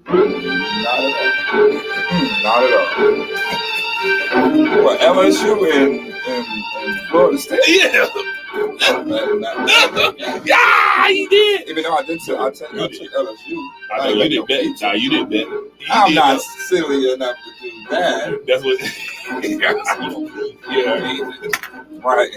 Not at all. Well, LSU and Florida State. Yeah. Yeah, he did. Even though I took LSU. I know you didn't bet. Nah, you didn't bet. I'm not silly enough to do that. That's what. Yeah. Right.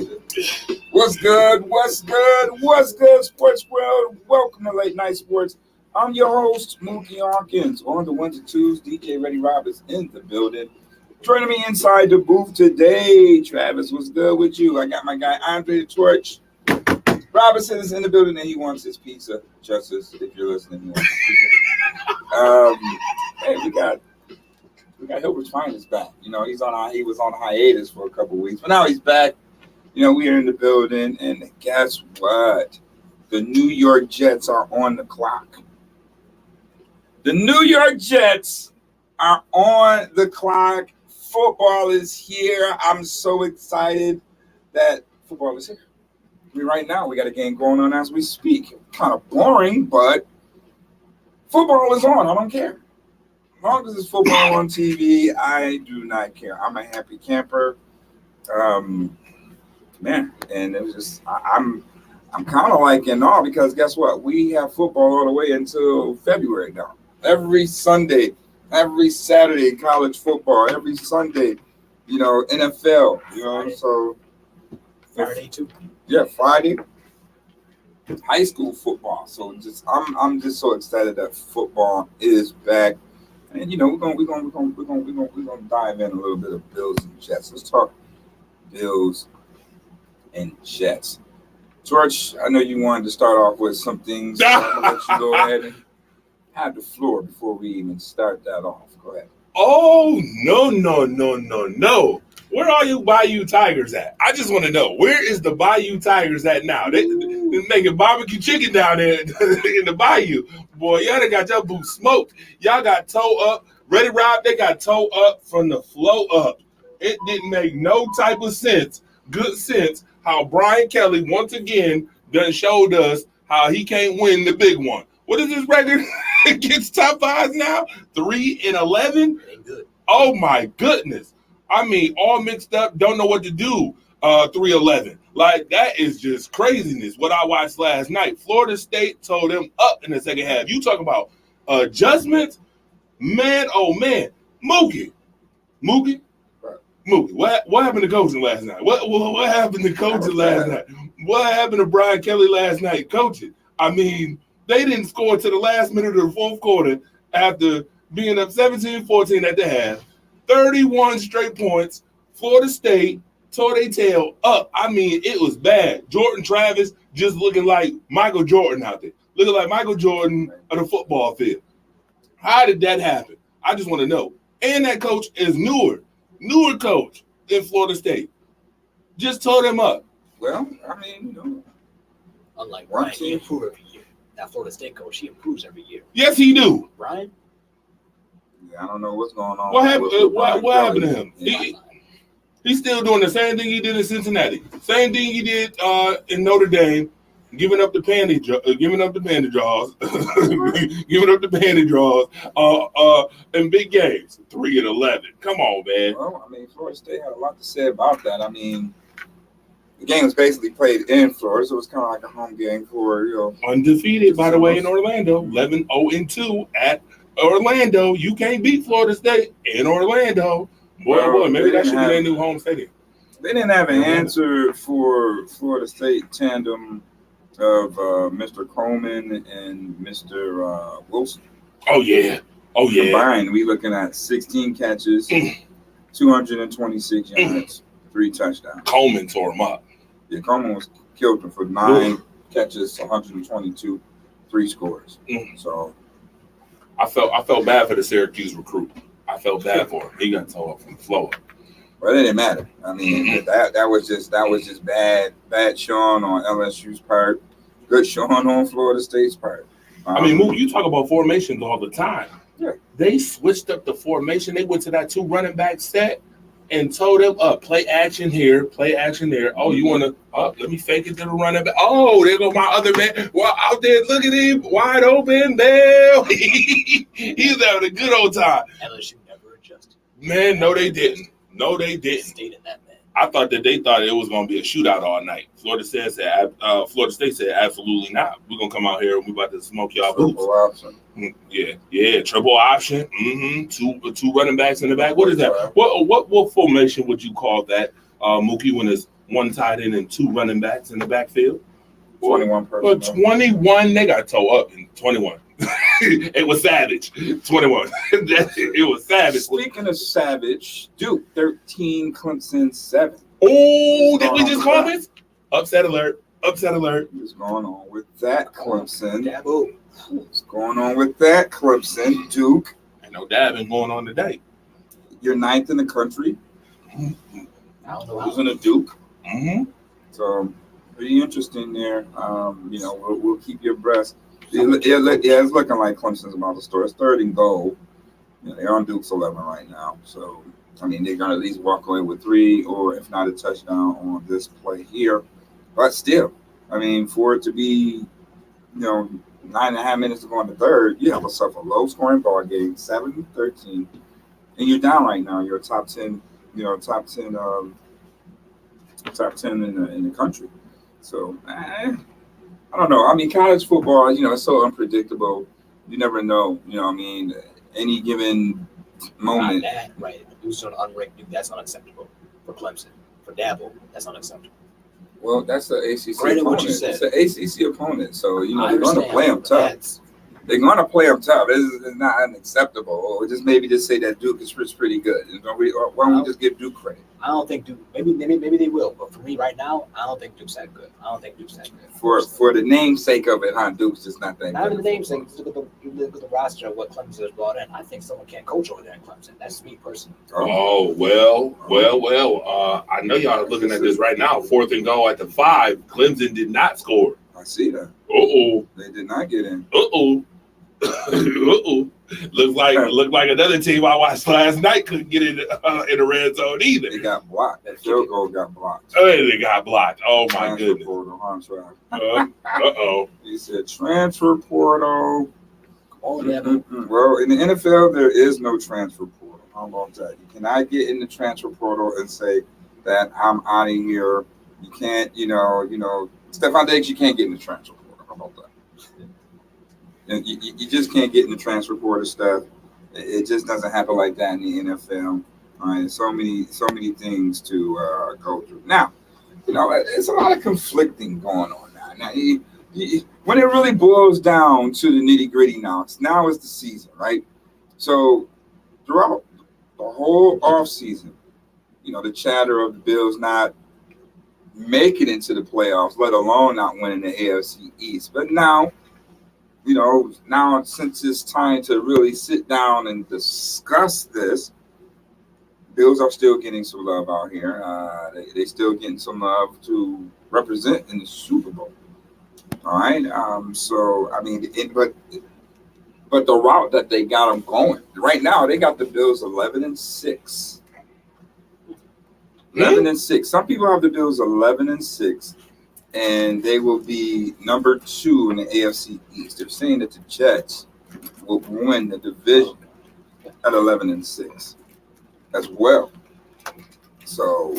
What's good? What's good? What's good, sports world? Welcome to Late Night Sports. I'm your host, Mookie Hawkins. On the 1 to 2s, DJ Reddy Roberts in the building. Joining me inside the booth today, Travis, what's good with you? I got my guy, Andre the Torch. Robinson is in the building and he wants his pizza. Justice, if you're listening, he wants his pizza. Hey, we got Hilbert's Finest back. You know, he was on hiatus for a couple of weeks, but now he's back. You know, we are in the building, and guess what? The New York Jets are on the clock. The New York Jets are on the clock. Football is here. I'm so excited that football is here. Right now, we got a game going on as we speak. Kind of boring, but football is on. I don't care. As long as it's football on TV, I do not care. I'm a happy camper. Man, and it was just I'm kind of like in awe because guess what? We have football all the way until February now. Every Sunday, every Saturday, college football. Every Sunday, you know, NFL. You know, Friday. So Friday too. Yeah, Friday. High school football. So I'm just so excited that football is back. And you know, we're gonna dive in a little bit of Bills and Jets. Let's talk Bills and Jets. George, I know you wanted to start off with some things. So I'm gonna let you go ahead and have the floor before we even start that off. Go ahead. Oh, no. Where are you Bayou Tigers at? I just want to know, where is the Bayou Tigers at now? They're making barbecue chicken down there in the Bayou. Boy, y'all done got your boots smoked. Y'all got toe up. Ready, Rob, they got toe up from the flow up. It didn't make no type of sense, good sense, how Brian Kelly once again done showed us how he can't win the big one. What is his record against top fives now? 3-11? Ain't good. Oh, my goodness. I mean, all mixed up, don't know what to do, 3-11. Like, that is just craziness, what I watched last night. Florida State told them up in the second half. You talk about adjustments? Man, oh, man. Mookie. What happened to coaching last night? What happened to coaching last night? What happened to Brian Kelly last night coaching? I mean, they didn't score to the last minute of the fourth quarter after being up 17-14 at the half. 31 straight points. Florida State tore their tail up. I mean, it was bad. Jordan Travis just looking like Michael Jordan out there. Looking like Michael Jordan on the football field. How did that happen? I just want to know. And that coach is newer coach in Florida State. Just tore them up. Well, I mean, you know. Unlike Brian, he improved every year. That Florida State coach, he improves every year. Yes, he do. Brian? I don't know what's going on. What happened to him? He's still doing the same thing he did in Cincinnati. Same thing he did in Notre Dame, giving up the panty draws in big games. 3-11. Come on, man. Well, I mean, Florida State had a lot to say about that. I mean, the game was basically played in Florida, so it was kind of like a home game for, you know. Undefeated, by the way, in Orlando. 11-0-2 at Orlando. You can't beat Florida State in Orlando. Boy, maybe that should be their new home stadium. They didn't have an answer for Florida State tandem of Mr. Coleman and Mr. Wilson. Oh, yeah. Combined, we looking at 16 catches, 226 yards, 3 touchdowns. Coleman tore him up. Yeah, Coleman was killed for 9 catches, 122, 3 scores. So I felt bad for the Syracuse recruit. I felt bad for him. He got tore up from the floor. Well, it didn't matter. I mean, that was just bad showing on LSU's part. Good showing on Florida State's part. I mean, Mook, you talk about formations all the time. Yeah. They switched up the formation. They went to that 2 running back set, and told them, play action here, play action there. Oh, you want to, let me fake it to the running back. Oh, there go my other man. Well, out there, look at him, wide open. There. He's having a good old time. LSU never adjusted. Man, no, they didn't. No, they didn't. Stayed in that man. I thought that they thought it was going to be a shootout all night. Florida State said absolutely not. We're going to come out here and we're about to smoke y'all boots. Triple option. Yeah, triple option. Two running backs in the back. What is that? What formation would you call that, Mookie, when it's one tight end and two running backs in the backfield? 21 personnel. 21, they got toe up in 21. It was savage. 21. It was savage. Speaking of savage, Duke 13, Clemson 7. Oh, did we just call this? Upset alert. Upset alert. What's going on with that, Clemson? Dabo. What's going on with that, Clemson? Duke. Ain't no dabbing going on today. You're ninth in the country. I don't know Losing to Duke. Mm-hmm. So pretty interesting there. We'll keep your breast. It's looking like Clemson's about to score. It's 3rd and goal. They're on Duke's 11 right now. So, they're going to at least walk away with 3 or if not a touchdown on this play here. But still, for it to be, 9.5 minutes to go in the third, you have yourself a low-scoring ball game, 7-13, and you're down right now. You're a top 10, top 10 in the country. So, I don't know. College football, it's so unpredictable. You never know. Any given moment. Not that, right? Who's on unranked Duke? That's unacceptable for Clemson. For Dabo, that's unacceptable. Well, that's the ACC Granted, opponent. what you said. It's the ACC opponent, so they're going to play them tough. That's, They're going to play them tough. It's not unacceptable. Or just say that Duke is pretty good. Why don't we just give Duke credit? I don't think Duke. Maybe they will. But for me right now, I don't think Duke's that good. For the namesake of it, Duke's just not that good. Not the namesake. Look at the roster of what Clemson has brought in. I think someone can't coach over there in Clemson. That's me personally. Oh, well. I know y'all are looking at this right now. 4th and goal at the 5. Clemson did not score. I see that. Uh-oh. They did not get in. Uh-oh. Looked like another team I watched last night couldn't get in the red zone either. They got blocked. That field goal got blocked. Oh, they got blocked. Oh my Transfer goodness. Portal, Uh-oh. He said transfer portal. Oh, yeah. Well, in the NFL, there is no transfer portal. How about that? You cannot get in the transfer portal and say that I'm out of here. You can't, Stephon Diggs, you can't get in the transfer portal. How about that? And you just can't get in the transfer portal stuff. It just doesn't happen like that in the NFL. All right, so many things to go through. Now, it's a lot of conflicting going on now. When it really boils down to the nitty gritty now is the season, right? So throughout the whole off season, the chatter of the Bills not making it into the playoffs, let alone not winning the AFC East. But now, since it's time to really sit down and discuss this, Bills are still getting some love out here. They still getting some love to represent in the Super Bowl. All right. But the route that they got them going right now, they got the Bills 11-6. 11-6. Some people have the Bills 11-6. And they will be number 2 in the AFC East. They're saying that the Jets will win the division at 11-6 as well. So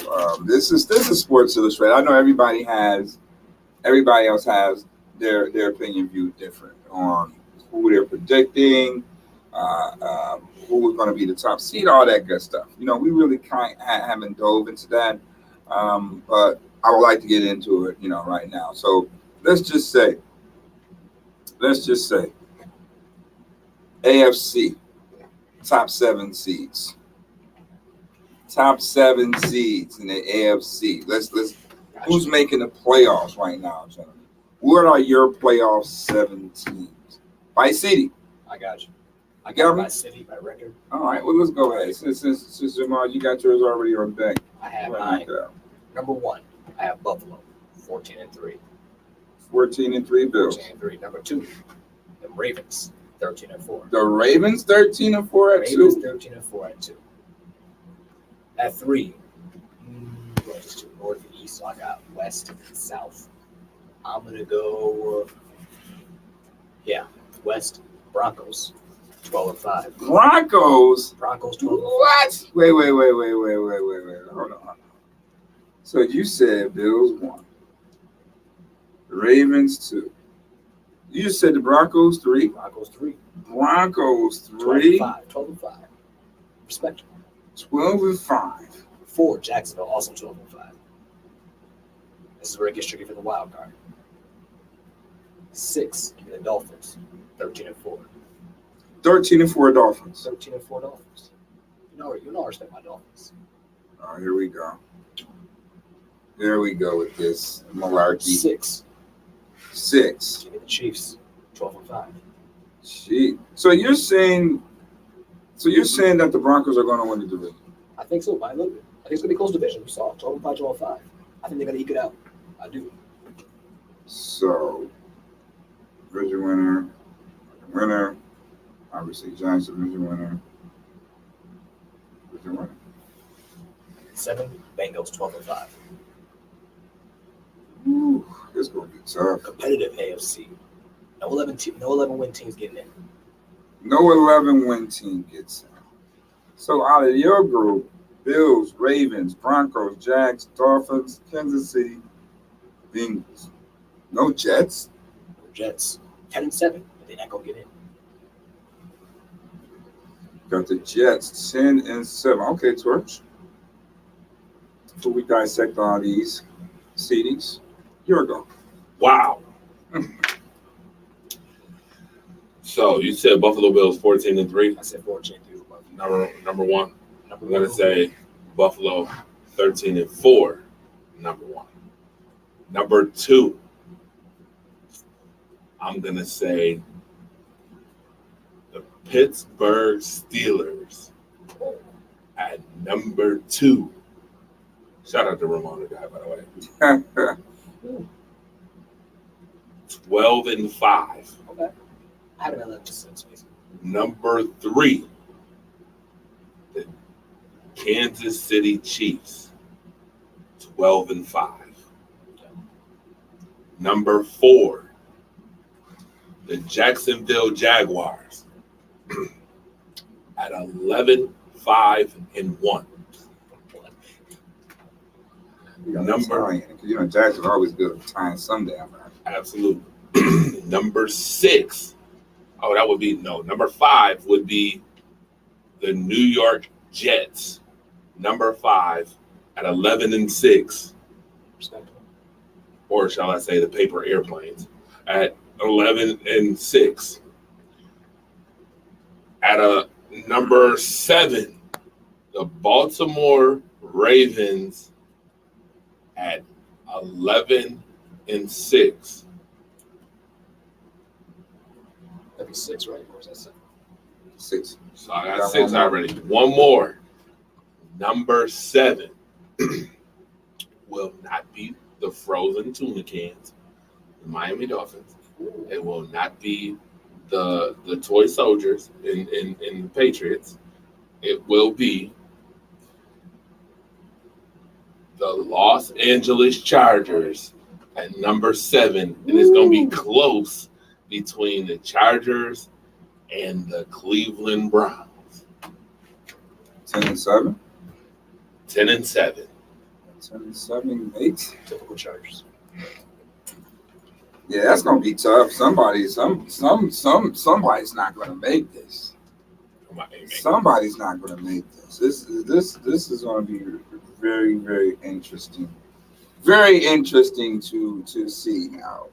this is Sports Illustrated. I know everybody else has their opinion viewed different on who they're predicting, who is going to be the top seed, all that good stuff. We really haven't dove into that, but I would like to get into it, right now. So let's just say AFC top 7 seeds. Top 7 seeds in the AFC. Let's who's making the playoffs right now, gentlemen? What are your playoff 7 teams? By city. I got you. I got got me? by city, by record. All right, well, let's go ahead. Since Jamal, you got yours already on deck. I have mine. Number 1, I have Buffalo, 14-3. 14-3 Bills. 14-3. Number 2, the Ravens, 13-4. The Ravens 13-4 at 2. Ravens 13-4 at 2. At 3, just to north and east, so I got west and south. I'm gonna go, west Broncos, 12-5. Broncos. Broncos 12-5. What? Wait. Hold on. So you said Bills 1, Ravens 2. You just said the Broncos 3. Broncos 3. Broncos 3. 12-5. Respectable. 12-5. 4, Jacksonville, also 12-5. This is where it gets tricky for the wild card. 6, give me the Dolphins, 13-4. 13-4 Dolphins. 13-4 Dolphins. You know I respect my Dolphins. Oh, here we go. Here we go with this malarkey. 6, 6. give me the Chiefs, 12-5. Gee. So you're saying that the Broncos are going to win the division? I think so, by a little bit. I think it's going to be a close division. We saw 12-5, 12-5. I think they're going to eke it out. I do. So, division winner. Obviously, Giants division winner. 7, Bengals, 12-5. Ooh, it's going to be tough. Competitive AFC. No 11 win teams getting in. No 11 win team gets in. So out of your group, Bills, Ravens, Broncos, Jags, Dolphins, Kansas City, Bengals. No Jets. No Jets, 10-7, but they're not going to get in. Got the Jets, 10-7. Okay, Torch. So we dissect all these seedings. Here we go. Wow. So you said Buffalo Bills 14-3. I said 14-3. Number one. I'm gonna say Buffalo 13-4. Number 1. Number 2. I'm gonna say the Pittsburgh Steelers at number 2. Shout out to Ramona guy, by the way. 12-5. Okay. I haven't 11 since basically. Number 3, the Kansas City Chiefs, 12-5. Number 4, the Jacksonville Jaguars, at 11-5-1. Jags are always good at tying some down. Absolutely. Number 6. Oh, that would be Number 5 would be the New York Jets. Number 5 at 11-6. Or shall I say the paper airplanes at 11-6. At number 7, the Baltimore Ravens at 11-6. That'd be 6, right? Or is that 7? 6. So I got 6 already. One more. Number 7 will not be the frozen tuna cans, the Miami Dolphins. It will not be the toy soldiers in the Patriots. It will be the Los Angeles Chargers at number 7, and it's going to be close between the Chargers and the Cleveland Browns. 10-7. 10-7. 10-7, 8. Typical Chargers. Yeah, that's gonna be tough. Somebody's not gonna make this. Somebody's not gonna make this. This is gonna be very, very interesting. Very interesting to see now.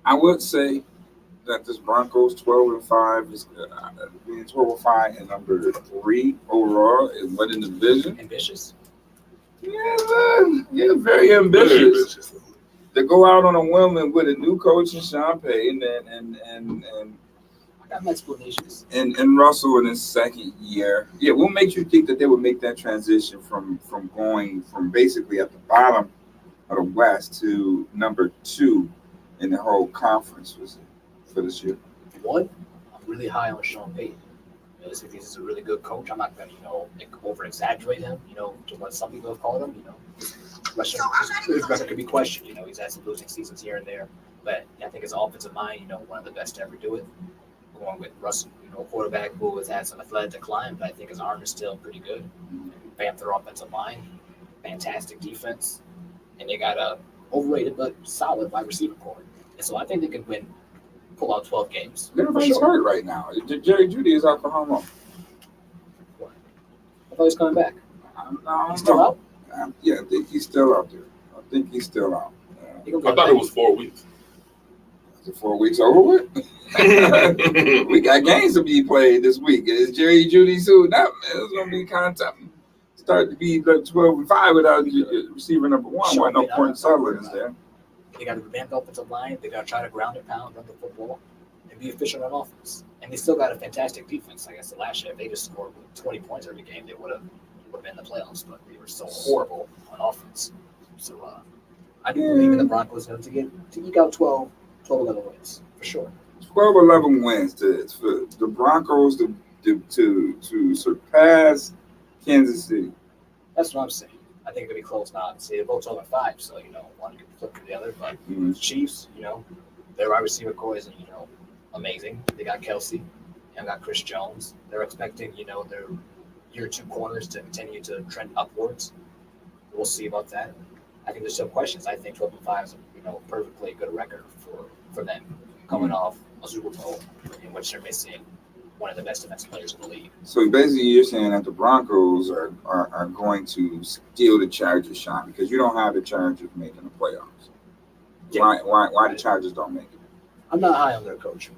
I would say that this Broncos 12-5 is being 12-5 and number 3 overall is winning the division. Ambitious. Yeah, very ambitious. To go out on a whim with a new coach in Sean Payton and I got my explanations. And Russell in his second year. Yeah, what makes you think that they would make that transition from going from basically at the bottom of the West to number 2 in the whole conference for this year? 1, I'm really high on Sean Payton. this is a really good coach. I'm not going to, over exaggerate him, to what some people have called him. His record could be questioned. He's had some losing seasons here and there, but I think his offensive mind, one of the best to ever do it. Going with Russell, quarterback who has had some athletic decline, but I think his arm is still pretty good. Panther offensive line, fantastic defense, and they got a overrated but solid wide receiver core. And so I think they could pull out 12 games. Everybody's hurt right now. Jerry Judy is out for how long? What? I thought he was coming back. He's still out? Yeah, I think he's still out there. I thought it was 4 weeks. Is it 4 weeks over with? We got games to be played this week. Is Jerry Judy suited up? It's going to be kind of tough. Start to be 12-5 without receiver number one. Why no point Sutherland is there? They got to revamp the offensive line. They got to try to ground and pound, run the football, and be efficient on offense. And they still got a fantastic defense. Like I said last year, if they just scored 20 points every game, they would have been in the playoffs. But they were so horrible on offense. So I do believe in the Broncos to eke out 12, 11 wins for sure. 12-11 wins for the Broncos to surpass Kansas City. That's what I'm saying. I think it's going to be close now. They're both 12-5, so, one could flip to the other. But the Chiefs, their wide receiver core is, amazing. They got Kelsey and got Chris Jones. They're expecting, their year two corners to continue to trend upwards. We'll see about that. I think there's some questions. I think 12-5 is, perfectly good record for them coming off a Super Bowl in which they're missing one of the best defensive players in the league. So basically, you're saying that the Broncos are going to steal the Chargers' shot because you don't have the Chargers making the playoffs. Yeah. Why the Chargers don't make it? I'm not high on their coach.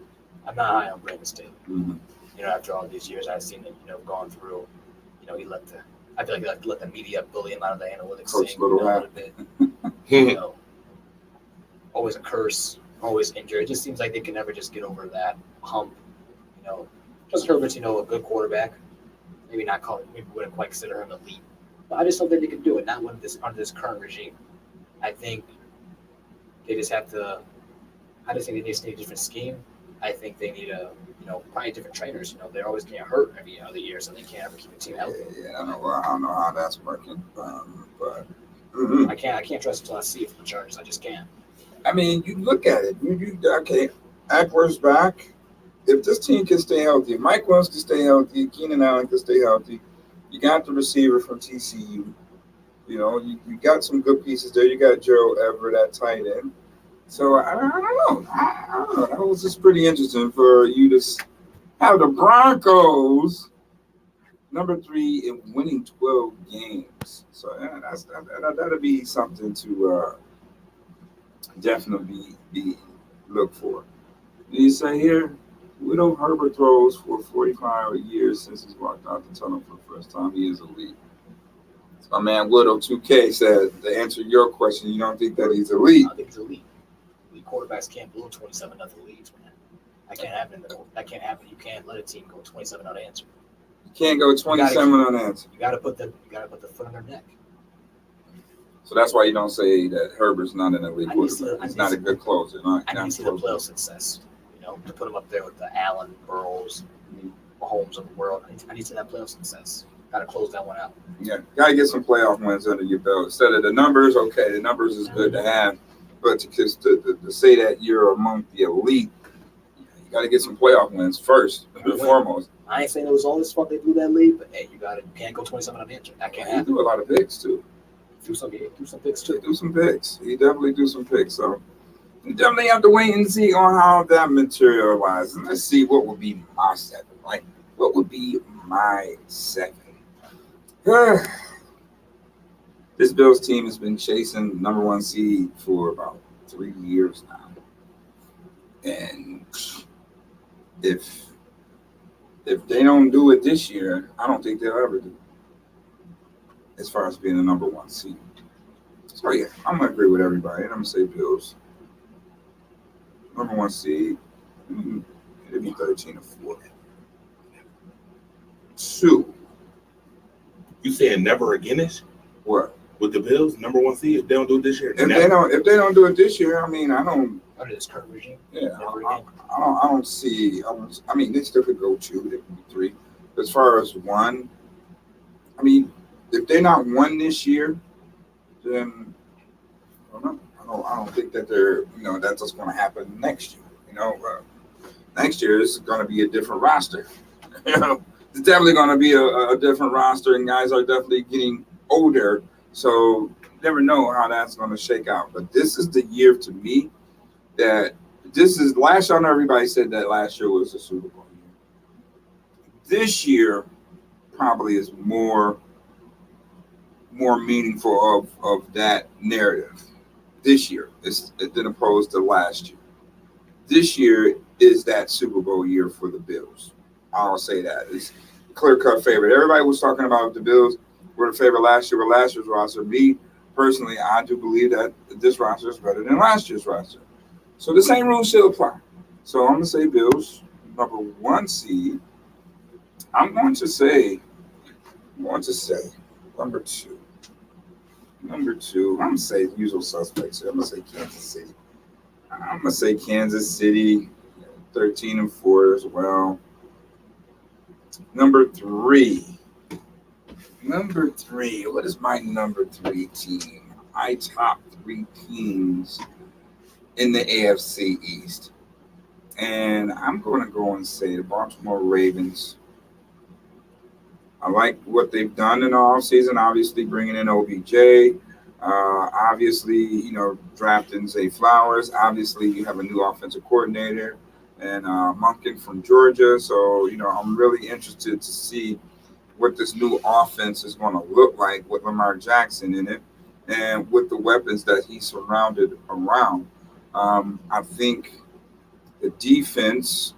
I'm not high on Brandon Staley. Mm-hmm. After all these years, I've seen him, gone through. I feel like he let the media bully him out of the analytics thing a little bit. Always a curse, always injured. It just seems like they can never just get over that hump. Justin Herbert's, a good quarterback. Maybe wouldn't quite consider him elite. But I just don't think they can do it, not under this current regime. I think they just have to – I just think they need a different scheme. I think they need probably different trainers. They're always getting hurt every other year, so they can't ever keep a team healthy. Yeah, I don't know how that's working. But I can't trust until I see it from the Chargers. I just can't. I mean, you look at it. Okay, Ackworth's back. If this team can stay healthy, Mike Williams can stay healthy, Keenan Allen can stay healthy, you got the receiver from TCU. You got some good pieces there. You got Joe Everett at tight end. So I don't know. That was just pretty interesting for you to have the Broncos number 3 in winning 12 games. So that'll be something to definitely be look for. You say here, Widow Herbert throws for 45 years since he's walked out the tunnel for the first time. He is elite. So my man Widow 2K said, to answer your question, you don't think that he's elite? I think he's elite. Elite quarterbacks can't blow 27-0 leads, man. That can't happen. You can't let a team go 27 unanswered. You can't go 27 unanswered. You got to put the foot on their neck. So that's why you don't say that Herbert's not an elite quarterback. He's not a good closer. I need to see the playoff success. To put him up there with the Allen, Burrows, Mahomes of the world. I need to see that playoff success. Got to close that one out. Yeah, got to get some playoff wins under your belt. Instead of the numbers, okay, the numbers is good to have, but to say that you're among the elite, you got to get some playoff wins first and foremost. I ain't saying it was all this fuck they blew that lead, but hey, you can't go 27 unanswered. That can't happen. He do a lot of picks too. Do some picks too. Do some picks. He definitely do some picks. So you definitely have to wait and see on how that materializes. Let's see what would be my 7. Like, what would be my 7? This Bills team has been chasing number 1 seed for about 3 years now. And if they don't do it this year, I don't think they'll ever do it as far as being the number 1 seed. So, yeah, I'm going to agree with everybody. I'm going to say Bills. Number 1 seed. It'll be 13-4. 2. You saying never again-ish? What? With the Bills, number 1 seed, if they don't do it this year. If they don't do it this year, I mean, I don't. Under this current regime. Yeah, I don't see. I mean, they still could go 2. They could be 3. as far as one, I mean, if they're not one this year, then I don't know. I don't think that that's what's going to happen next year. Next year is going to be a different roster. It's definitely going to be a different roster, and guys are definitely getting older. So you never know how that's going to shake out. But this is the year to me that this is last year. I know everybody said that last year was a Super Bowl year. This year probably is more meaningful of that narrative. This year is than opposed to last year. This year is that Super Bowl year for the Bills. I'll say that. It's a clear-cut favorite. Everybody was talking about the Bills were the favorite last year with last year's roster. Me, personally, I do believe that this roster is better than last year's roster. So the same rules still apply. So I'm going to say Bills, number 1 seed. I'm going to say number 2. Number 2, I'm going to say usual suspects here. I'm going to say Kansas City. I'm going to say Kansas City, 13-4 as well. Number 3. What is my number 3 team? My top 3 teams in the AFC East. And I'm going to go and say the Baltimore Ravens. I like what they've done in the offseason, obviously bringing in OBJ. Obviously, drafting Zay Flowers. Obviously, you have a new offensive coordinator and Monken from Georgia. So, I'm really interested to see what this new offense is going to look like with Lamar Jackson in it and with the weapons that he's surrounded around. I think the defense,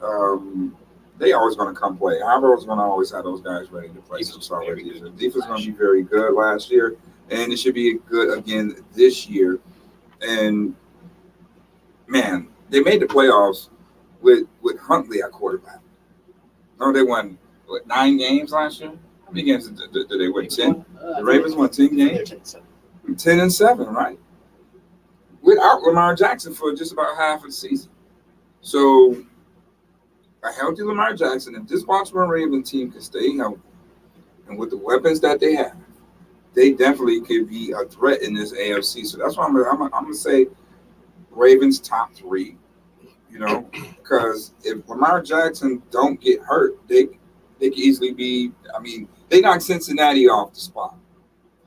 they always going to come play. Harbaugh going to always have those guys ready to play. The defense is going to be very good last year, and it should be good again this year. And, man, they made the playoffs with Huntley at quarterback. No, they won, 9 games last year? How many games did they win? 10? The Ravens won 10 games? 10-7, right? Without Lamar Jackson for just about half of the season. So, a healthy Lamar Jackson, if this Baltimore Ravens team can stay healthy and with the weapons that they have, they definitely could be a threat in this AFC. So that's why I'm going to say Ravens top 3, because if Lamar Jackson don't get hurt, they could easily be, they knocked Cincinnati off the spot,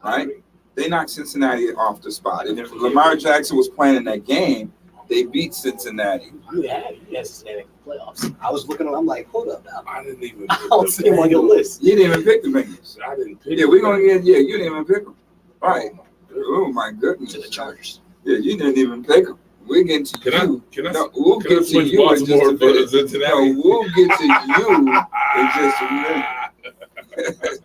right? They knocked Cincinnati off the spot. And if Lamar Jackson was playing in that game, they beat Cincinnati. You had Cincinnati in the playoffs. I was looking, I'm like, hold up now. I didn't even I don't see him on your list. You didn't even pick the Bengals. I didn't pick Yeah, we're going to get, you didn't even pick them. Right. Oh, my goodness. To the Chargers. Yeah, you didn't even pick them. We'll get to you. We'll get to switch you in just a minute. Cincinnati? No, we'll get to you in just a minute.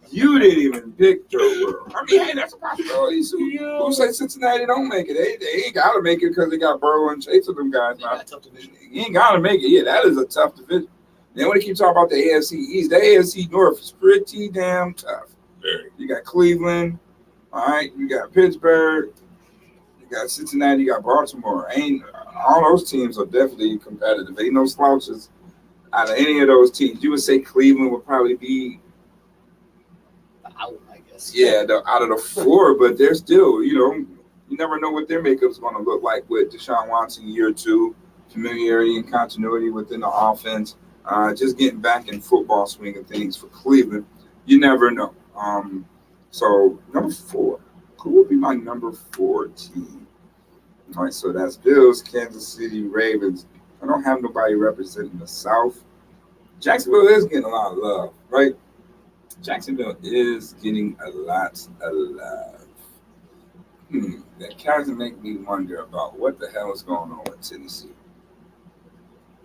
You didn't even pick Joe Burrow. Hey, that's a possibility. Who say Cincinnati don't make it? They ain't got to make it because they got Burrow and Chase with them guys. They got a tough division. You ain't got to make it. Yeah, that is a tough division. Then when they keep talking about the AFC East, the AFC North is pretty damn tough. You got Cleveland, all right? You got Pittsburgh, you got Cincinnati, you got Baltimore. All those teams are definitely competitive. Ain't no slouches out of any of those teams. You would say Cleveland would probably be out, I guess. Yeah, out of the 4, but they're still, you never know what their makeup's going to look like with Deshaun Watson year 2, familiarity and continuity within the offense, just getting back in football swing of things for Cleveland. You never know. So number 4, who would be my number 4 team? All right, so that's Bills, Kansas City, Ravens. I don't have nobody representing the South. Jacksonville is getting a lot of love, right? Jacksonville is getting a lot of love. That kind of make me wonder about what the hell is going on with Tennessee.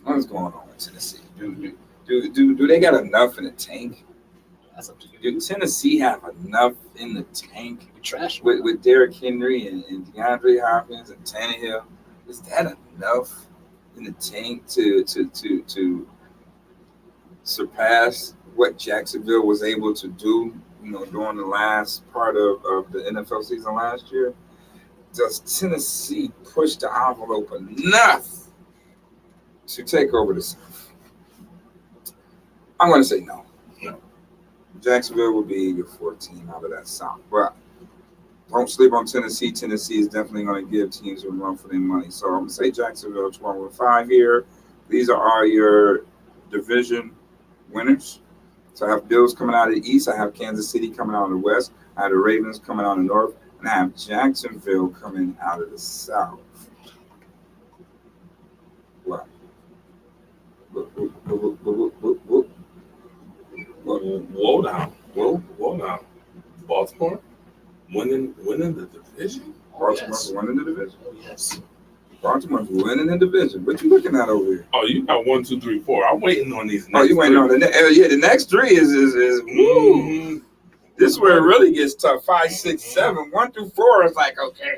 What is going on with Tennessee? Do they got enough in the tank? That's up to you. Do Tennessee have enough in the tank Trash with Derrick Henry and DeAndre Hopkins and Tannehill? Is that enough in the tank to surpass what Jacksonville was able to do, during the last part of the NFL season last year? Does Tennessee push the envelope enough to take over the South? I'm going to say no. Jacksonville will be your 4th team out of that South. But don't sleep on Tennessee. Tennessee is definitely going to give teams a run for their money. So I'm going to say Jacksonville 12-5 here. These are all your division winners. So I have Bills coming out of the East. I have Kansas City coming out of the West. I have the Ravens coming out of the North. And I have Jacksonville coming out of the South. What? Whoa now. Baltimore winning the division? Baltimore's winning the division. Oh, yes. Baltimore's winning the division. What you looking at over here? Oh, you got 1, 2, 3, 4. I'm waiting on these. Oh, you waiting on the the next 3 is woo. This is where it really gets tough. 5, 6, 7, 1 through 4 is like okay,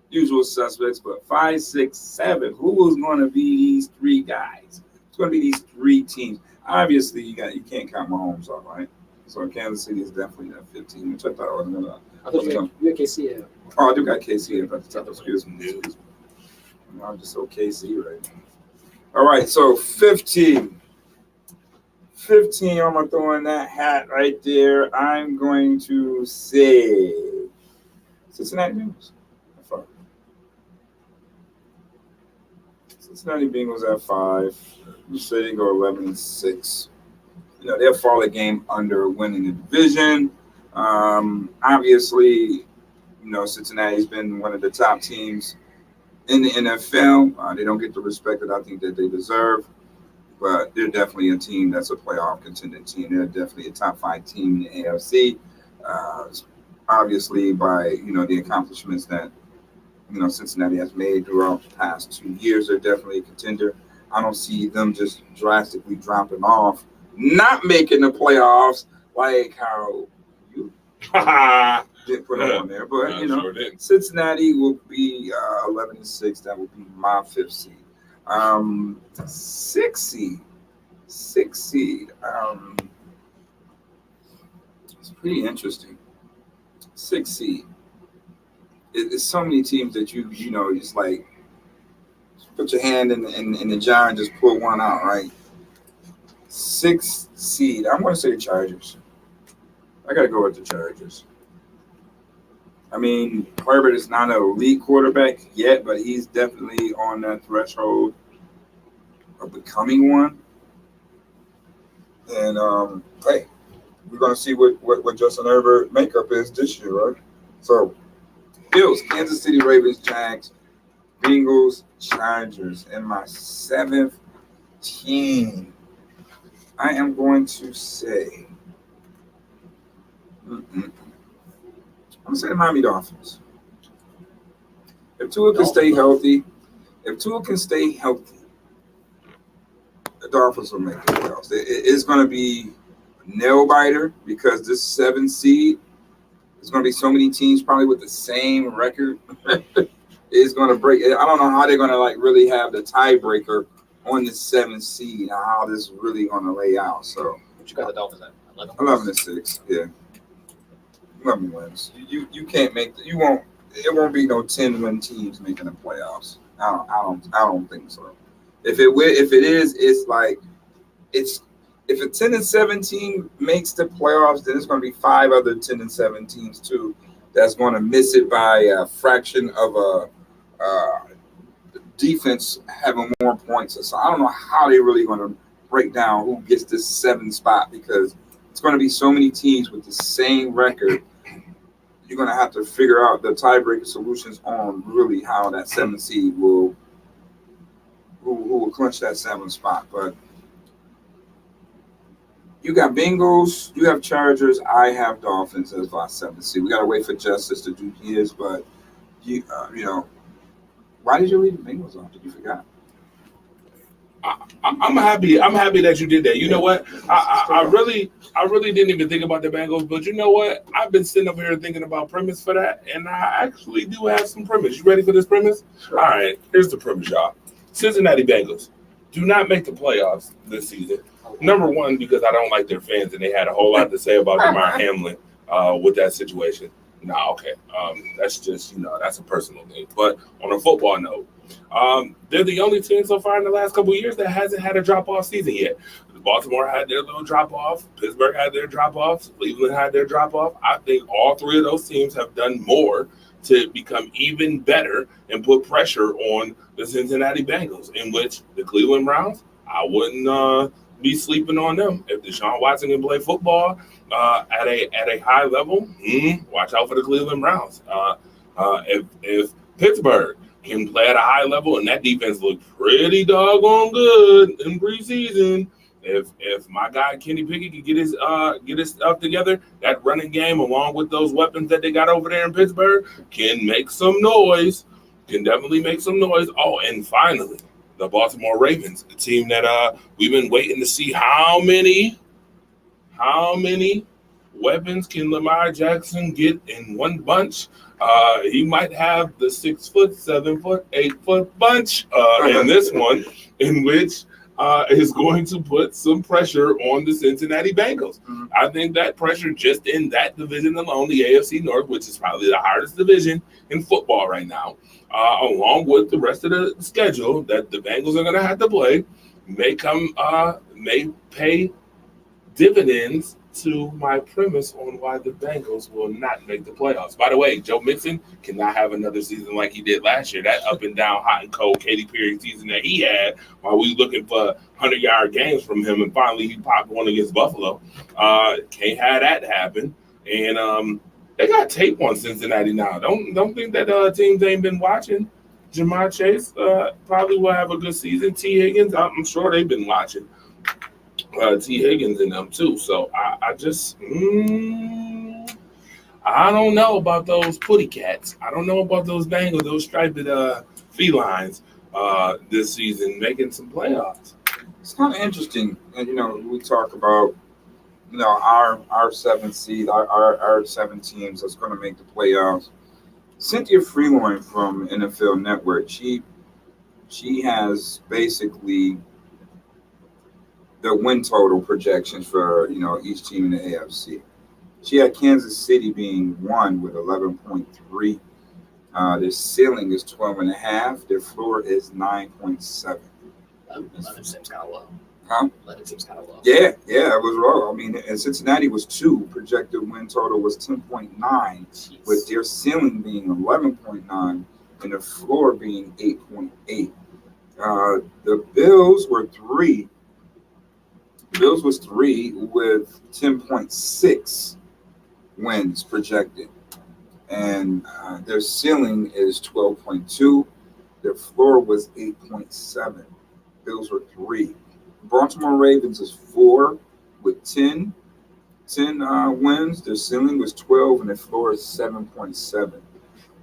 usual suspects, but 5, 6, 7. Who is going to be these 3 guys? It's going to be these 3 teams. Obviously, you can't count Mahomes off, right? So Kansas City is definitely that 15, which I thought I was going to. I thought you had KC. Oh, I do got KC at the top. Excuse me. I'm just so KC right now. All right, so 15. 15, I'm going to throw in that hat right there. I'm going to say Cincinnati Bengals. Cincinnati Bengals at 5. You say they go 11-6. You know, they'll fall a game under winning the division. Obviously, you know, Cincinnati's been one of the top teams in the NFL. They don't get the respect that I think that they deserve, but they're definitely a team that's a playoff contending team. They're definitely a top 5 team in the AFC. Obviously, by, you know, the accomplishments that, you know, Cincinnati has made throughout the past 2 years, they're definitely a contender. I don't see them just drastically dropping off, not making the playoffs like how you didn't put them on there. But, you know, sure Cincinnati will be 11-6. That will be my 5th seed. 6th seed. 6th seed. It's pretty interesting. 6th seed. It's so many teams that you know, just like put your hand in the jar and just pull one out, right? 6th seed. I'm going to say Chargers. I got to go with the Chargers. I mean, Herbert is not an elite quarterback yet, but he's definitely on that threshold of becoming one. And, hey, we're going to see what Justin Herbert makeup is this year, right? So, Bills, Kansas City, Ravens, Jags, Bengals, Chargers. And my 7th team, I am going to say, I'm going to say the Miami Dolphins. If Tua can stay healthy, the Dolphins will make the playoffs. It's going to be a nail biter because this 7th seed, there's going to be so many teams probably with the same record. It's going to break. I don't know how they're going to like really have the tiebreaker on the 7th seed. How this is really going to lay out. So, What you got the Dolphins at? 11-6. Yeah, 11 wins. You can't make. You won't. It won't be no 10-win teams making the playoffs. I don't think so. If it is, it's like it's. If a 10-7 makes the playoffs, then it's going to be 5 other 10-7 teams too that's going to miss it by a fraction of a defense having more points. So I don't know how they're really going to break down who gets this 7th spot because it's going to be so many teams with the same record. You're going to have to figure out the tiebreaker solutions on really how that 7th seed will clinch that 7th spot. But you got Bengals, you have Chargers, I have Dolphins as my 7th seed. We got to wait for Justice to do his, but you know, why did you leave the Bengals off? Did you forget? I'm happy that you did that. You know what? I really didn't even think about the Bengals, but you know what? I've been sitting over here thinking about premise for that, and I actually do have some premise. You ready for this premise? Sure. All right, here's the premise, y'all. Cincinnati Bengals do not make the playoffs this season. Number one, because I don't like their fans, and they had a whole lot to say about Damar Hamlin with that situation. Nah, okay. That's just, that's a personal thing. But on a football note, they're the only team so far in the last couple of years that hasn't had a drop-off season yet. Baltimore had their little drop-off. Pittsburgh had their drop-offs. Cleveland had their drop-off. I think all three of those teams have done more to become even better and put pressure on the Cincinnati Bengals, in which the Cleveland Browns, I wouldn't be sleeping on them. If Deshaun Watson can play football at a high level, watch out for the Cleveland Browns. If Pittsburgh can play at a high level and that defense looked pretty doggone good in preseason, if my guy Kenny Pickett can get his stuff together, that running game along with those weapons that they got over there in Pittsburgh can make some noise. Can definitely make some noise. Oh, and finally, the Baltimore Ravens, the team that we've been waiting to see how many weapons can Lamar Jackson get in one bunch. He might have the 6 foot, 7 foot, 8 foot bunch in this one, in which is going to put some pressure on the Cincinnati Bengals. Mm-hmm. I think that pressure just in that division alone, the AFC North, which is probably the hardest division in football right now, along with the rest of the schedule that the Bengals are going to have to play, may pay dividends to my premise on why the Bengals will not make the playoffs. By the way, Joe Mixon cannot have another season like he did last year. That up and down, hot and cold Katy Perry season that he had while we looking for 100-yard games from him, and finally he popped one against Buffalo. Can't have that happen. And they got tape on Cincinnati now. Don't think that teams ain't been watching. Jamar Chase probably will have a good season. T. Higgins, I'm sure they've been watching. T. Higgins in them too. So I just I don't know about those putty cats. I don't know about those Bengals, those striped felines this season making some playoffs. It's kind of interesting, and we talk about our 7th seed, our 7 teams that's going to make the playoffs. Cynthia Freeloin from NFL Network, she has basically the win total projections for each team in the AFC. She had Kansas City being 1 with 11.3. Their ceiling is 12.5. Their floor is 9.7. 11 seems kind of low. Huh? 11 seems kind of low. Yeah, it was low. I mean, and Cincinnati was 2. Projected win total was 10.9, with their ceiling being 11.9 and the floor being 8.8. The Bills were 3. Bills was 3 with 10.6 wins projected, and their ceiling is 12.2. Their floor was 8.7. Bills were 3. Baltimore Ravens is 4 with 10 wins. Their ceiling was 12, and their floor is 7.7.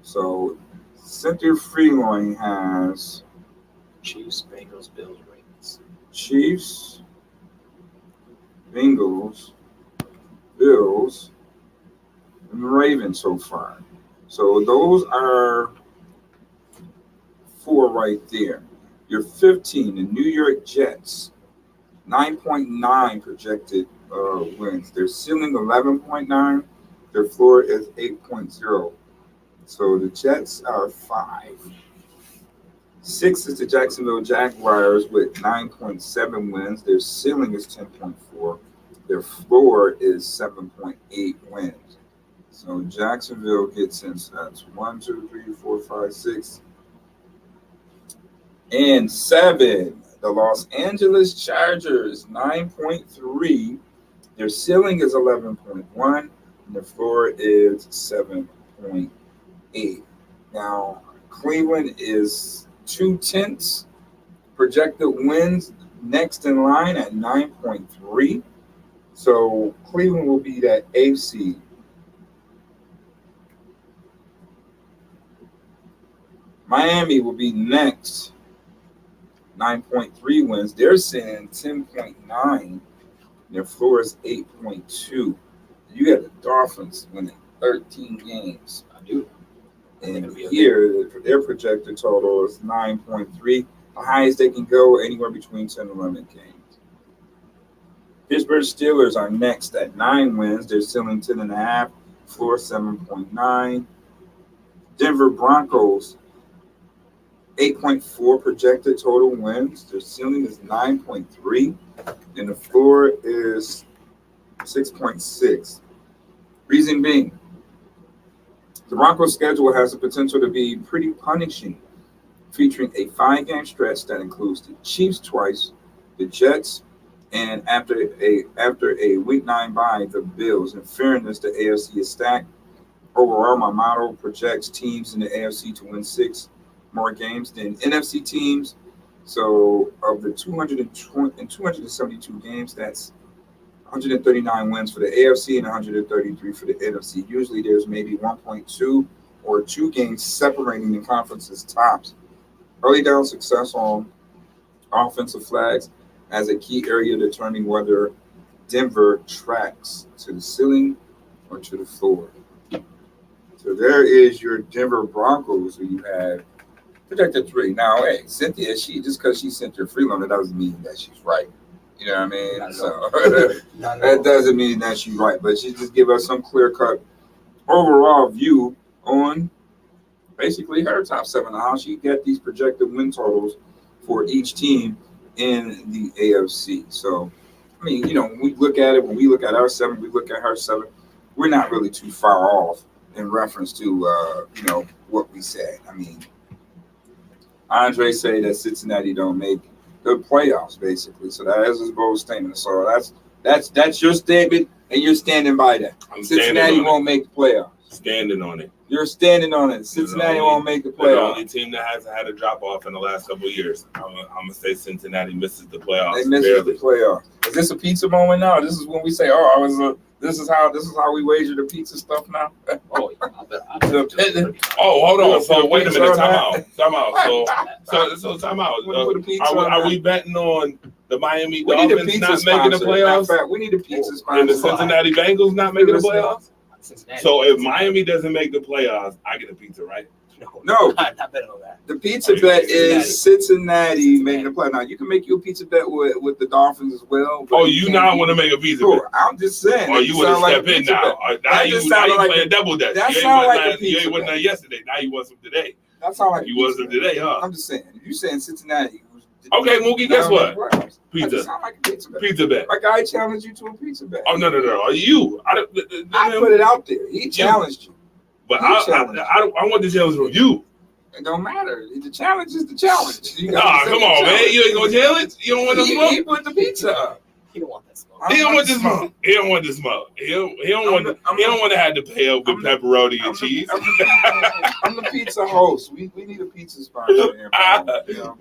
So Cynthia Freeloin has Chiefs, Bengals, Bills, Ravens. Chiefs, Bengals, Bills, and Ravens so far. So those are 4 right there. Your 15, the New York Jets, 9.9 projected wins. Their ceiling 11.9. Their floor is 8.0. So the Jets are 5. 6 is the Jacksonville Jaguars with 9.7 wins. Their ceiling is 10.4. Their floor is 7.8 wins. So Jacksonville gets in. So that's 1, 2, 3, 4, 5, 6, and 7. The Los Angeles Chargers, 9.3. Their ceiling is 11.1, and their floor is 7.8. Now, Cleveland is 0.2 projected wins next in line at 9.3. So Cleveland will be that 8th seed. Miami will be next, 9.3 wins. They're saying 10.9. Their floor is 8.2. You got the Dolphins winning 13 games. I do. And here, their projected total is 9.3. The highest they can go, anywhere between 10 and 11 games. Pittsburgh Steelers are next at 9 wins. They're ceiling 10.5. floor 7.9. Denver Broncos 8.4 projected total wins. Their ceiling is 9.3, and the floor is 6.6. Reason being, the Broncos' schedule has the potential to be pretty punishing, featuring a 5-game stretch that includes the Chiefs twice, the Jets, and after a Week 9 bye, the Bills. In fairness, the AFC is stacked. Overall, my model projects teams in the AFC to win 6 more games than NFC teams. So of the 272 games, that's 139 wins for the AFC and 133 for the NFC. Usually there's maybe 1.2 or 2 games separating the conference's tops. Early down success on offensive flags as a key area determining whether Denver tracks to the ceiling or to the floor. So there is your Denver Broncos, who you have projected 3. Now, hey, Cynthia, just because she sent her free loan, that doesn't mean that she's right. You know what I mean? So that doesn't mean that she's right, but she just give us some clear-cut overall view on basically her top 7 and how she get these projected win totals for each team in the AFC. So, I mean, when we look at it, when we look at our 7, we look at her 7, we're not really too far off in reference to, what we said. I mean, Andre say that Cincinnati don't make the playoffs, basically. So that is his bold statement. So that's your statement, and you're standing by that. Cincinnati won't make the playoffs. Standing on it. You're standing on it. Cincinnati won't make the playoffs. The only team that hasn't had a drop off in the last couple of years. I'm gonna say Cincinnati misses the playoffs. They miss the playoffs. Is this a pizza moment now? This is when we say, this is how we wager the pizza stuff now. Oh, hold on. So wait a minute. Time out. So time out. Are we betting on the Miami Dolphins not making the playoffs? We need a pizza sponsor. And the Cincinnati Bengals not making the playoffs? So if Miami doesn't make the playoffs, I get a pizza, right? No. I'm not betting on that. The pizza bet is Cincinnati making the playoffs. Now, you can make your pizza bet with the Dolphins as well. Oh, you now want to make a pizza bet? I'm just saying. Oh, you want to step in now? Now you playing double dutch. That sounds like a pizza bet. You wasn't there yesterday. Now you want some today. That sounds like you want some today, huh? I'm just saying. You saying Cincinnati. Okay, Mookie, guess what? Pizza. Like a pizza bet. Pizza bet. Like I challenged you to a pizza bet. Oh, no. You. I put it out there. He challenged you. But I want the challenge from you. It don't matter. The challenge is the challenge. Nah, come on, man. You ain't gonna challenge? You don't want the smoke? He put the pizza up. He don't want that smoke. He don't want the smoke. He don't want the smoke. He don't want to have to pay up with pepperoni and cheese. I'm the pizza host. We need a pizza sponsor here.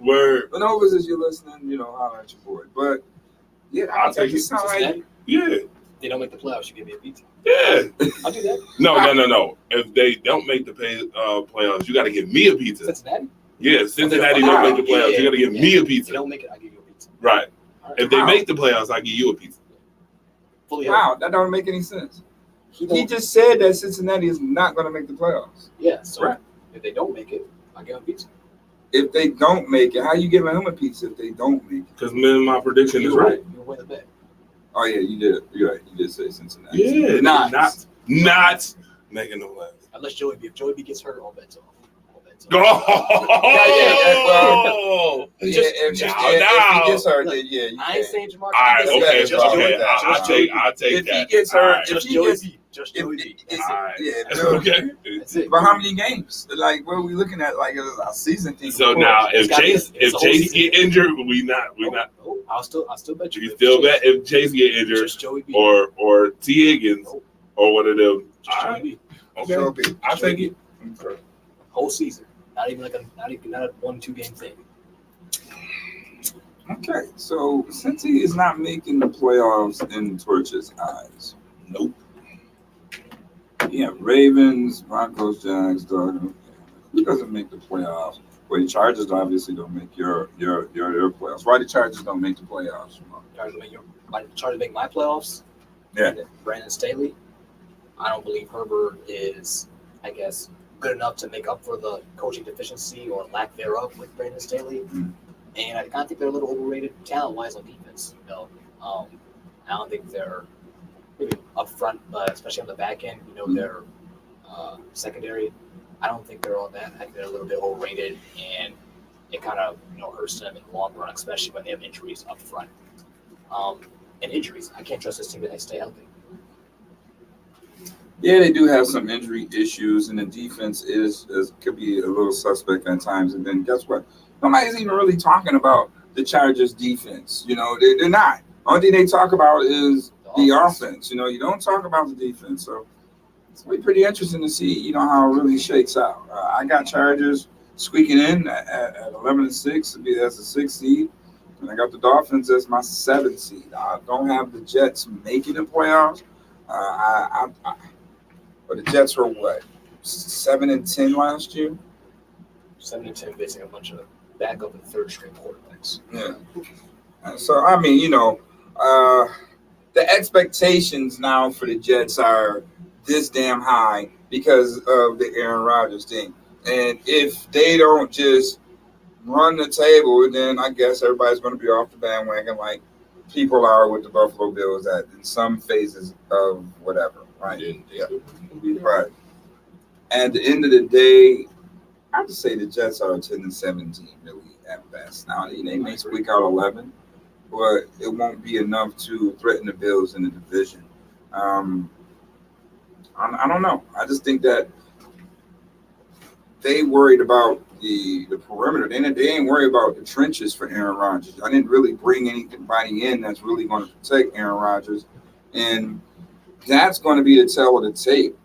Word. But Novas, as you're listening, holler at your boy. But yeah, I'll take it. Yeah. They don't make the playoffs, you give me a pizza. Yeah. I'll do that. No. If they don't make the playoffs, you got to give me a pizza. Cincinnati? Yeah, Cincinnati don't make the playoffs. You got to give me a pizza. If they don't make it, I'll give you a pizza. Right. If they make the playoffs, I'll give you a pizza. Wow, that don't make any sense. He just said that Cincinnati is not going to make the playoffs. Yeah, so if they don't make it, I'll give them a pizza. If they don't make it, how you giving him a pizza if they don't make it? Because my prediction is right. You win the bet. Oh yeah, you did. You're right. You did say Cincinnati. Yeah, not making the playoffs. Unless Joey B. If Joey B gets hurt, all bets off. If he gets hurt, then yeah. I ain't saying Jamar. All right, okay. I'll take if that. He gets hurt, just Joey B. Okay. That's it. But how many games? Like, what are we looking at? Like, a season thing. So now, if Chase get injured, we not. I'll still bet you. You still bet if Chase get injured, or T. Higgins, or one of them. Joey B. Okay, I'll take it. Whole season, not a 1-2 game thing. Okay, so since he is not making the playoffs in Torch's eyes, nope. Yeah, Ravens, Broncos, Jags, Dodgers. Who doesn't make the playoffs? Well, the Chargers obviously don't make your playoffs. Why the Chargers don't make the playoffs? Chargers make my playoffs. Yeah. Brandon Staley. I don't believe Herbert is, I guess, good enough to make up for the coaching deficiency or lack thereof with Brandon Staley. Mm-hmm. And I kind of think they're a little overrated talent-wise on defense. I don't think they're up front, but especially on the back end, their secondary. I don't think they're all that. I think they're a little bit overrated, and it kind of hurts them in the long run, especially when they have injuries up front. And injuries, I can't trust this team that they stay healthy. Yeah, they do have some injury issues, and the defense is could be a little suspect at times. And then guess what? Nobody's even really talking about the Chargers defense. They're not. Only thing they talk about is the offense. You don't talk about the defense. So it's going to be pretty interesting to see, how it really shakes out. I got Chargers squeaking in at 11-6 to be as a 6th seed. And I got the Dolphins as my 7th seed. I don't have the Jets making the playoffs. But the Jets were what, 7-10 last year? 7-10, basically a bunch of backup and third-string quarterbacks. Yeah. So I mean, the expectations now for the Jets are this damn high because of the Aaron Rodgers thing. And if they don't just run the table, then I guess everybody's going to be off the bandwagon like people are with the Buffalo Bills in some phases of whatever, right? Yeah. Right. At the end of the day, I have to say the Jets are a 10-17 really at best. Now they may squeak out 11, but it won't be enough to threaten the Bills in the division. I don't know. I just think that they worried about the perimeter. They ain't worried about the trenches for Aaron Rodgers. I didn't really bring anybody in that's really going to protect Aaron Rodgers, and that's going to be the tale of the tape,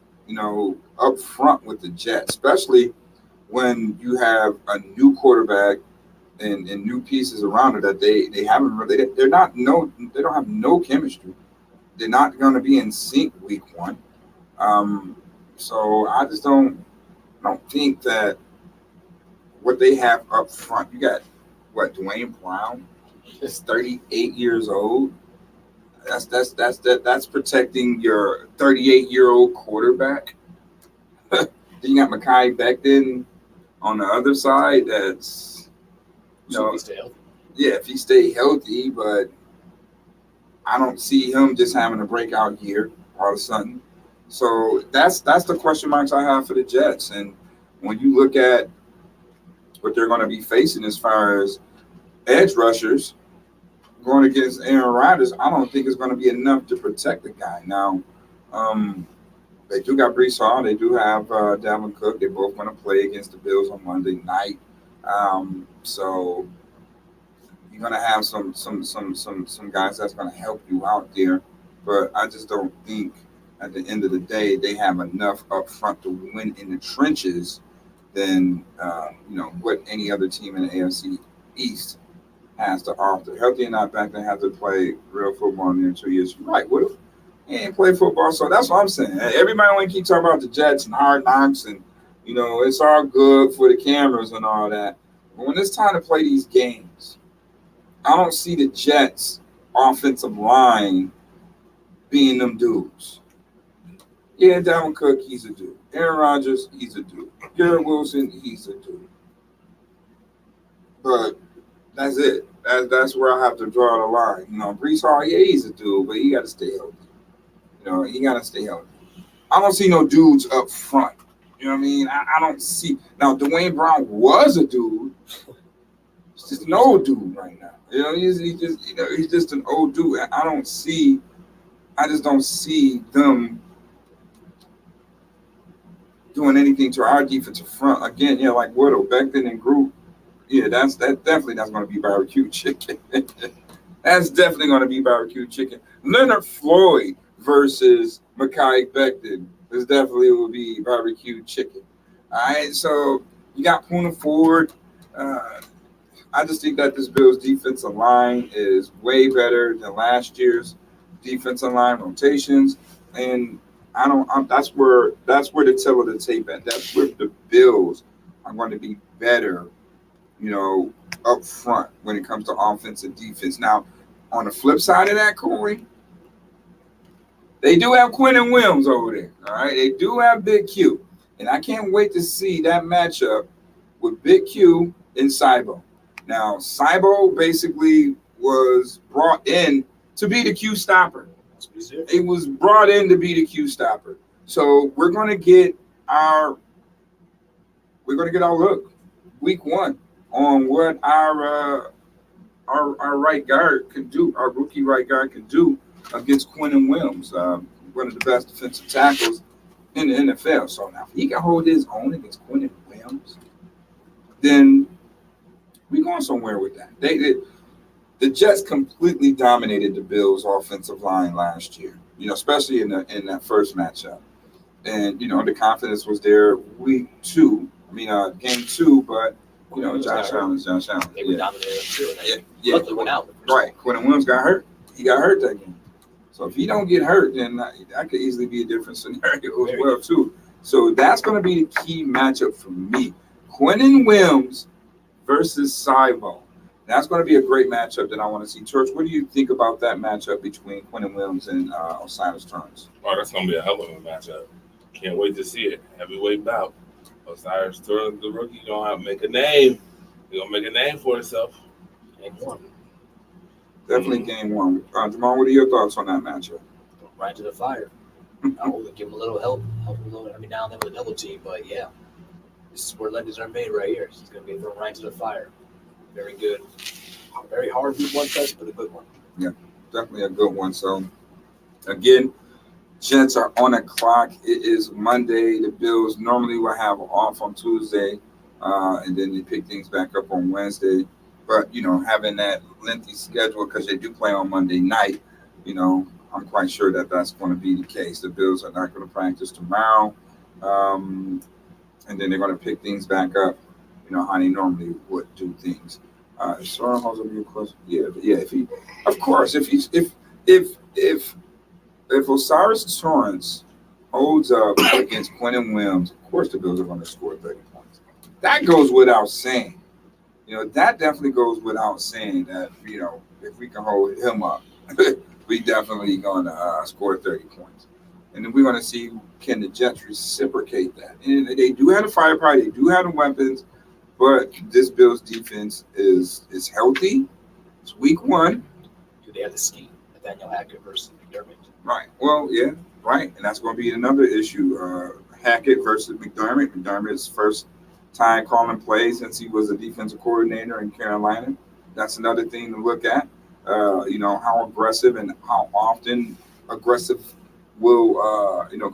up front with the Jets, especially when you have a new quarterback and new pieces around it that they haven't really. They don't have no chemistry. They're not going to be in sync week 1. So I just don't think that what they have up front. You got Dwayne Brown is 38 years old. That's protecting your 38-year-old quarterback. Then you got Mekhi Becton on the other side. That's if he stay healthy. Yeah, if he stay healthy, but I don't see him just having a breakout year all of a sudden. So that's the question marks I have for the Jets. And when you look at what they're going to be facing as far as edge rushers going against Aaron Rodgers, I don't think it's going to be enough to protect the guy. Now, they do got Breece Hall. They do have Dalvin Cook. They're both going to play against the Bills on Monday night. So you're going to have some guys that's going to help you out there. But I just don't think at the end of the day they have enough up front to win in the trenches than what any other team in the AFC East has to offer. Healthy and not back, they have to play real football in the 2 years. Right, what if he ain't play football? So that's what I'm saying. Everybody want to keep talking about the Jets and Hard Knocks and, it's all good for the cameras and all that. But when it's time to play these games, I don't see the Jets offensive line being them dudes. Yeah, Dalvin Cook, he's a dude. Aaron Rodgers, he's a dude. Garrett Wilson, he's a dude. But that's it. That's where I have to draw the line. Breece Hall, yeah, he's a dude, but he got to stay healthy. He got to stay healthy. I don't see no dudes up front. You know what I mean? I don't see. Now, Dwayne Brown was a dude. He's just an old dude right now. He's just an old dude. I just don't see them doing anything to our defensive front. Again, like Woodle, Becton, and Group. Yeah, that's going to be barbecue chicken. That's definitely going to be barbecue chicken. Leonard Floyd versus Mekhi Becton will be barbecue chicken. All right, so you got Poona Ford. I just think that this Bills defensive line is way better than last year's defensive line rotations, and that's where the tale of the tape at. That's where the Bills are going to be better, up front when it comes to offense and defense. Now, on the flip side of that coin, they do have Quentin Williams over there. All right, they do have Big Q, and I can't wait to see that matchup with Big Q and Cybo. Now, Cybo basically was brought in to be the Q stopper. It was brought in to be the Q stopper. So we're gonna get our look week 1 on what our right guard can do, our rookie right guard can do against Quentin Williams, one of the best defensive tackles in the NFL. So now if he can hold his own against Quentin Williams, then we going somewhere with that. The Jets completely dominated the Bills' offensive line last year, especially in that first matchup. And, the confidence was there week 2. Game 2, but, Josh Allen. They were dominating too. Yeah. Went out. Right. Quentin Williams got hurt. He got hurt that game. So if he don't get hurt, then that could easily be a different scenario as well, too. So that's going to be the key matchup for me. Quentin Williams versus Cybo. That's going to be a great matchup that I want to see. Church, what do you think about that matchup between Quentin Williams and Osiris Torrance? Oh, that's going to be a hell of a matchup. Can't wait to see it. Heavyweight bout. Osiris Torrance, the rookie, going to have to make a name. He's going to make a name for himself. Game 1. Definitely game 1. Jamal, what are your thoughts on that matchup? Right to the fire. I'll give him a little help him a little every now and then with a double team, but yeah. This is where legends are made right here. He's going to be thrown right to the fire. Very good. Very hard week 1 test, but a good one. Yeah, definitely a good one. So, again, Jets are on the clock. It is Monday. The Bills normally will have off on Tuesday, and then they pick things back up on Wednesday. But, having that lengthy schedule because they do play on Monday night, I'm quite sure that that's going to be the case. The Bills are not going to practice tomorrow, and then they're going to pick things back up, how they normally would do things. Sorry, Jose, your question? Yeah. If Osiris Torrance holds up against Quentin Williams, of course the Bills are going to score 30 points. That goes without saying. That definitely goes without saying that, if we can hold him up, we definitely going to score 30 points. And then we're going to see, can the Jets reciprocate that? And they do have the firepower, they do have the weapons, but this Bills defense is healthy. It's week 1. Do they have the scheme? Nathaniel Hackett versus McDermott. Right. Well, yeah, right. And that's going to be another issue. Hackett versus McDermott. McDermott's first time calling plays since he was a defensive coordinator in Carolina. That's another thing to look at. How aggressive and how often aggressive will,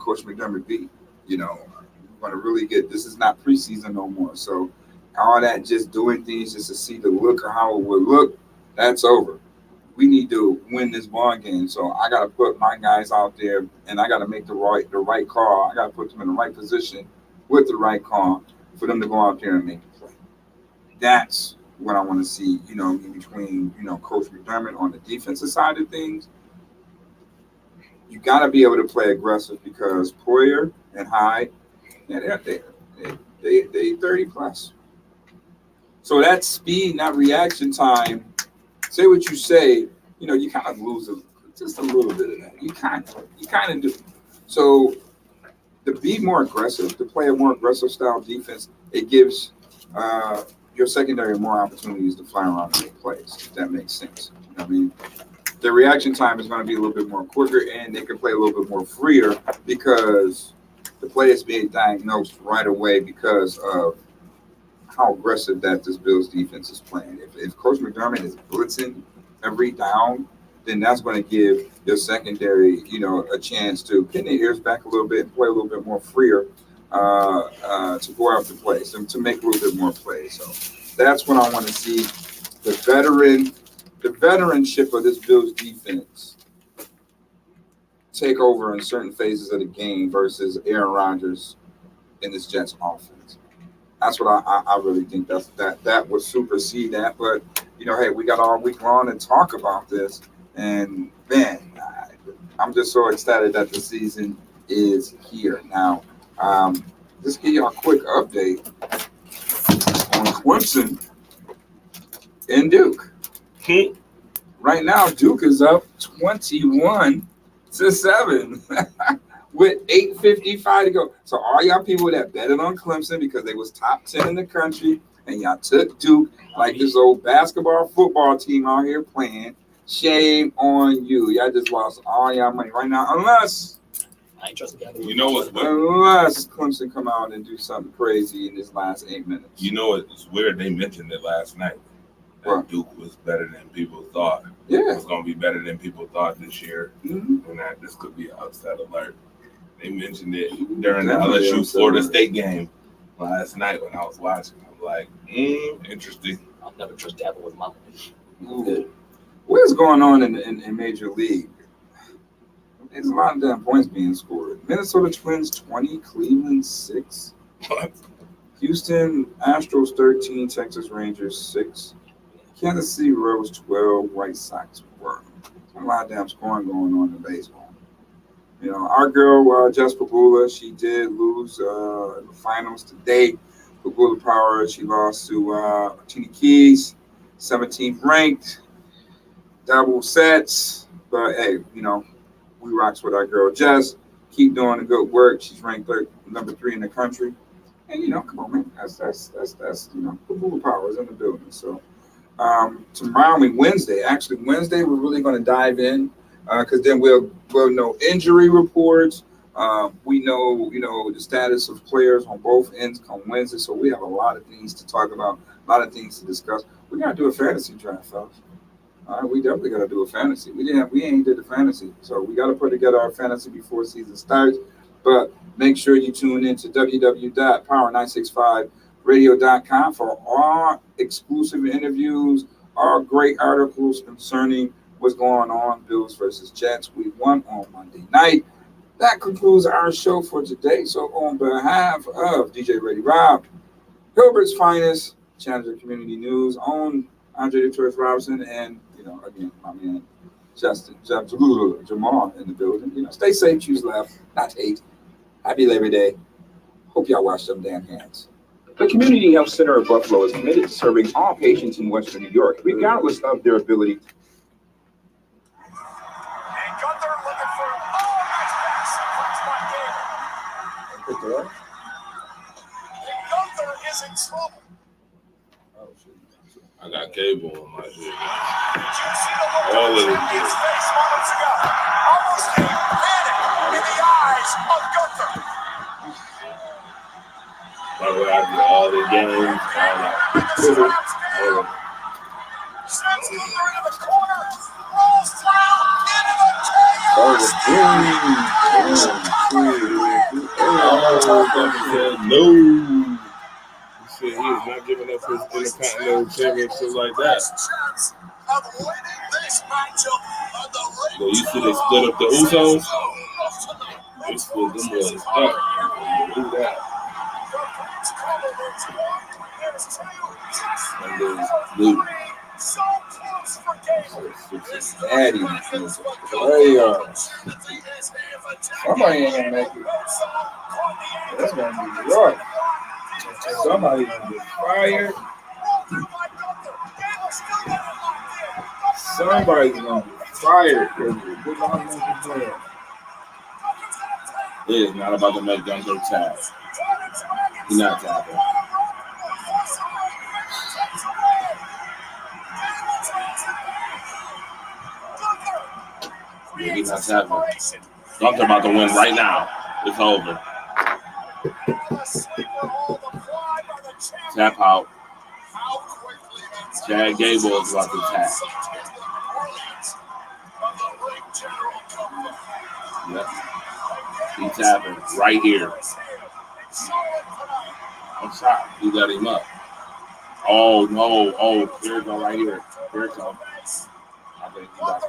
Coach McDermott be? We're going to really this is not preseason no more. So all that just doing things just to see the look of how it would look, that's over. We need to win this ball game. So I got to put my guys out there, and I got to make the right call. I got to put them in the right position with the right call for them to go out there and make the play. That's what I want to see, in between, Coach McDermott on the defensive side of things. You got to be able to play aggressive because Poyer and Hyde, they're 30 plus. So that speed, that reaction time, say what you say, you kind of lose just a little bit of that. You kind of do. So to be more aggressive, to play a more aggressive style defense, it gives your secondary more opportunities to fly around and make plays, if that makes sense. The reaction time is going to be a little bit more quicker, and they can play a little bit more freer because the play is being diagnosed right away because of how aggressive that this Bills defense is playing. If Coach McDermott is blitzing every down, then that's going to give your secondary, a chance to pin their ears back a little bit and play a little bit more freer to go out the plays and to make a little bit more plays. So that's what I want to see. The veteranship of this Bills defense take over in certain phases of the game versus Aaron Rodgers in this Jets offense. That's what I really think that would supersede that. But, hey, we got all week long to talk about this. And, man, I'm just so excited that the season is here. Now, just give you a quick update on Clemson and Duke. Right now, Duke is up 21-7 with 8:55 to go. So all y'all people that betted on Clemson because they was top 10 in the country and y'all took Duke like this old basketball football team out here playing, Shame on you. Y'all just lost all y'all money right now, unless I ain't trusting Gavin. You know what's weird? unless Clemson come out and do something crazy in this last 8 minutes. You know it's weird. They mentioned it last night. That What? Duke was better than people thought. Yeah. It was going to be better than people thought this year, Mm-hmm. and that this could be an upset alert. They mentioned it during the Definitely LSU upset Florida alert. State game last night when I was watching. I'm like, interesting. I'll never trust Gavin with my money. Ooh. What is going on in Major League? There's a lot of damn points being scored. Minnesota Twins 20, Cleveland 6, What? Houston Astros 13, Texas Rangers 6, Kansas City Royals 12, White Sox 1. A lot of damn scoring going on in baseball. You know, our girl Jess Pagula, she did lose in the finals today. Pagula Power, she lost to Tina Keys, 17th ranked, double sets. But hey, you know, we rocks with our girl Jess. Keep doing the good work. She's ranked number 3 in the country. And you know, come on, man, that's you know, Pagula Power is in the building. So tomorrow, Wednesday, we're really going to dive in because then we'll know injury reports. We know, you know, the status of players on both ends come Wednesday. So we have a lot of things to talk about, a lot of things to discuss. We got to do a fantasy draft, fellas. All right, we definitely got to do a fantasy. We ain't did the fantasy. So we got to put together our fantasy before season starts. But make sure you tune in to www.power965radio.com for all exclusive interviews, all great articles concerning what's going on, Bills versus Jets. We won on Monday night. That concludes our show for today. So on behalf of DJ Ready Rob, Hilbert's Finest, Challenger Community News, on Andre Detroit Robinson, and, you know, again, my man, Jamal in the building. You know, stay safe, choose love, not hate. Happy Labor Day. Hope y'all wash them damn hands. The Community Health Center of Buffalo is committed to serving all patients in Western New York, regardless of their ability. And Gunther looking for nice pass sequence by Gable. And Gunther is in trouble. Oh, shit. I got cable on my shit. Did you see the look All on of the it. champion's face moments ago? Almost a panic in the eyes of Gunther. By the way, I did all the games. Sends Gunther into the corner. Rolls flat into the No. He said he is not giving up his Intercontinental Championship like that. So you see they split up the Usos? They split them boys up. Do that. And then Luke. Daddy. Hey, somebody ain't gonna make it. That's gonna be rough. Somebody gonna get fired. Somebody's gonna get fired. He is not about to make Gunther tap. He's not tapping. Yeah, he's not tapping. Gunther about to win right now. It's over. Tap out. Chad Gable is about to tap. Yep. He's tapping right here. I'm sorry. He got him up. Oh, no. Oh, here it goes right here. Here it comes. I think he got it.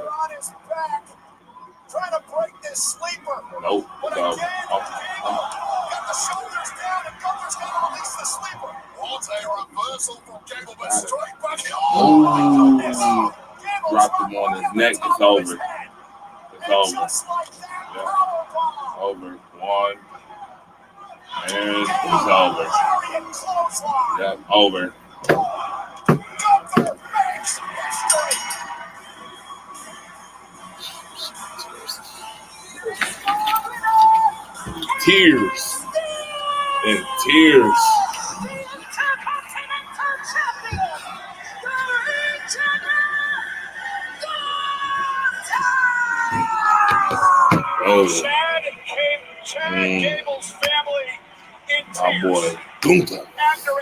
Trying to break this sleeper. Nope. But No. again, Gable got the shoulders down and Gunther's got to release the sleeper. Won't a reversal from Gable, but straight back. Oh, my goodness. Dropped him on his neck. It's over. It's over. Just like that, Yeah. powerbomb. Over. One. And it's over. Lariat clothesline. Yep. Over. Gunther makes history. Tears. And tears. Oh. Chad Gable's family in My tears boy Gunther. after a